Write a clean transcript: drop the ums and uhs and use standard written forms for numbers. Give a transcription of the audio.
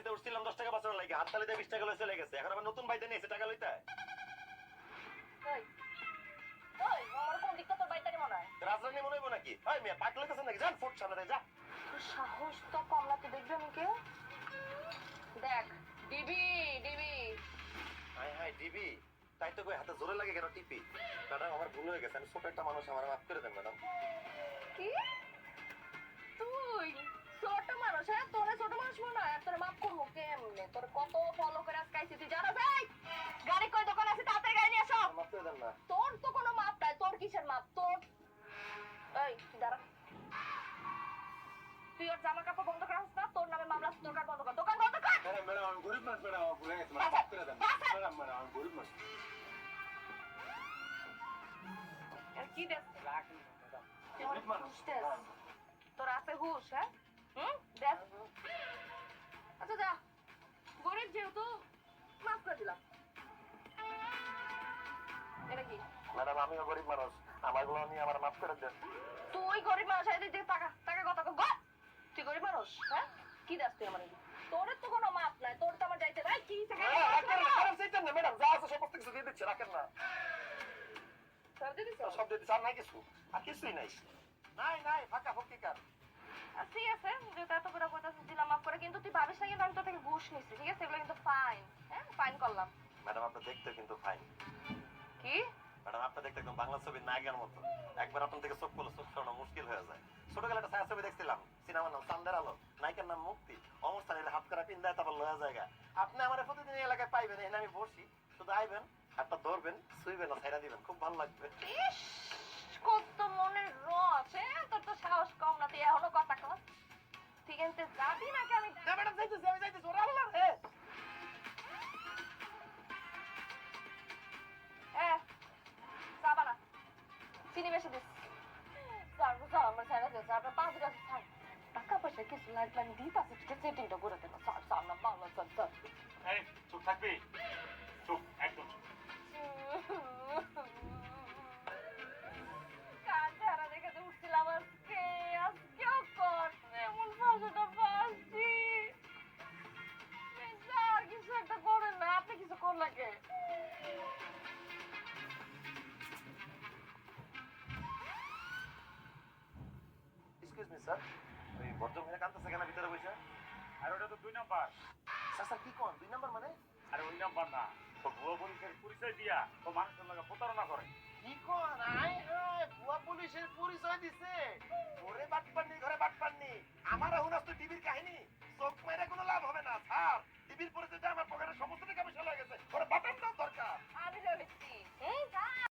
গাড়িতে উঠছিলাম 10 টাকা বাঁচানোর লাগে, হাততালিতে 20 টাকা লয়ে চলে গেছে। এখন আবার নতুন বাইতে নিয়েছে টাকা লইতে। ওই ওই আমার কোন দিকটা তোর বাইতারি মনে হয়? রাজধানী মনে হইব নাকি? এই মেয়ে পাগল হইতেছে নাকি? যান ফুট সামনে দিয়ে যা। তোর সাহস তো কম না, তুই দেখবি আমি কে? দেখ DB DB. High high DB, তাই তো কই হাতে জোরে লাগে কেন টিপি? ম্যাডাম আমার ভুল হয়ে গেছে, আমি ছোট একটা মানুষ, আমার মাফ করে দেন ম্যাডাম। কি তুই ছোট মানুষ? হ্যাঁ তোরে ছোট মানুষ মনে হয়? আর তোরে মাপ করবো কেমনে? তোর কত ফলো করে আজকাইছি তুই জানা যায়? গাড়ি কই দোকান আছে, তাড়াতাড়ি গাড়ি নিয়ে আসো। মাফ করে দেন না। তোর তো কোনো মাপ নাই, তোর কিসের মাপ তোর? এই তুই দাঁড়া, তুই ওর জামা কাপড় বন্ধ করাস না, তোর নামে মামলা আছে, দোকান বন্ধ কর, দোকান বন্ধ কর। ম্যাডাম ম্যাডাম আমি গরিব মানুষ, ম্যাডাম আমার ভুলে গেছে, মাফ করে দেন ম্যাডাম। ম্যাডাম আমি গরিব মানুষ। কি দেখ গরিব মানুষ। তোর আছে হুশ? হ্যাঁ দেখ, আচ্ছা যা, গরিব যেহেতু মাফ করে দিলাম। এটা কি? ম্যাডাম আমিও গরিব মানুষ, আমারগুলো নিয়ে আমার মাফ করে দেন। তুই গরিব মানুষ, এই যে টাকা টাকা কত গো? তুই গরিব মানুষ? হ্যাঁ কি দেখ তুই আমার? তোর তো কোনো মাপ নাই, তোর তো আমার যাইতে ভাই কি রাখেন না ম্যাডাম, যা আছে সমস্ত কিছু দিয়ে দিচ্ছে, রাখেন না। সব দিয়ে দিচ্ছে, আর নাই কিছু, আর কিছুই নাই। নাই নাই ফাঁকা ফকি কার। ঠিক আছে, যেটা এত করে বলতেছিস দিলাম মাফ করে, কিন্তু তুই ভাবিস না কিন্তু আমি তোর থেকে ঘুষ নিচ্ছি, ঠিক আছে? এগুলো কিন্তু ফাইন, হ্যাঁ ফাইন করলাম। ম্যাডাম আপনি দেখতে কিন্তু ফাইন। কি ম্যাডাম আপনি দেখতে একদম বাংলা ছবির নায়কের মতো। একবার আপনার থেকে চোখ করলে চোখ সরানো মুশকিল হয়ে যায়। ছোটবেলায় একটা ছায়া ছবি দেখছিলাম, সিনেমার নাম চান্দের আলো, নায়িকার নাম মুক্তি। অবস্থা নিলে হাত করা পিন দেয়, তারপর লয়া জায়গা। আপনি আমার প্রতিদিন এই এলাকায় পাইবেন, এখানে আমি বসি, শুধু আইবেন, হাতটা ধরবেন, ছুইবেন, ছাইরা দিবেন, খুব ভালো লাগবে। ইস, কত মনের রস, হ্যাঁ তোর তো সাহস কম না, তুই এখনো কথা কর। ঠিক আছে যাবি নাকি? আমি না ম্যাডাম যাইতেছি, আমি যাইতেছি, ওরা আল্লাহ রে। যাবা না, চিনি বেশি দিস। আমার ছেড়ে দিয়েছে, আপনার 5 গাছ ছাড়, টাকা পয়সা কিছু লাগবে আমি দিতে আছে, ঠিক আছে? সেটিংটা করে দেবো, স্যার স্যার না বাংলা স্যার স্যার। এই চুপ থাকবি, চুপ একদম চুপ। কার ধারা দেখে তো উঠছিলাম আজকে, আজকেও কর এমন ভাষাটা পাচ্ছি। স্যার কিছু একটা করেন না, আপনি কিছু করলেন কে? এক্সকিউজ মি স্যার, ওই ভদ্রমহিলা কাঁদতেছে কেন ভিতরে বসে? আর ওটা তো 2 নাম্বার। স্যার স্যার কি কোন 2 নাম্বার মানে? আরে ওই নাম্বার না, তো ভুয়া পুলিশের পরিচয় দিয়া তো মানুষের লগে প্রতারণা করে। কি কোন? আই রে ভুয়া পুলিশের পরিচয় দিছে। ওরে বাটপান্নি ঘরে বাটপান্নি, আমার হুনাস তো টিভির কাহিনী।